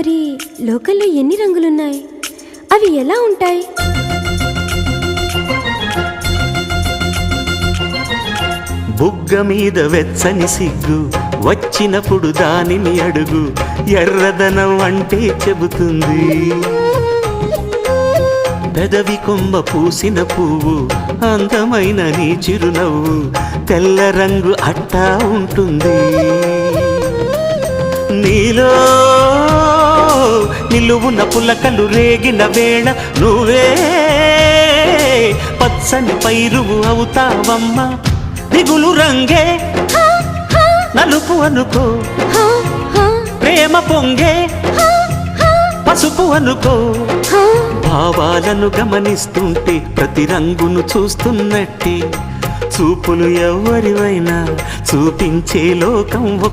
మరి లోకల్లో ఎన్ని రంగులున్నాయి? అవి ఎలా ఉంటాయి? బుగ్గ మీద వెచ్చని సిగ్గు వచ్చినప్పుడు దానిని అడుగు, ఎర్రదనం అంటే చెబుతుంది. పెదవి కొమ్మ పూసిన పువ్వు అందమైన నీ చిరునవ్వు, తెల్ల రంగు అట్టా ఉంటుంది. నీలో నిలువున పులకలు రేగిన వేళ నువ్వే పచ్చని పైరువు అవుతావమ్మా. దిగులు రంగే నలుపు అనుకో, ప్రేమ పొంగే పసుపు అనుకో. భావాలను గమనిస్తుంటే ప్రతి రంగును చూస్తున్నట్టే, చూపులు ఎవరివైనా చూపించే లోకం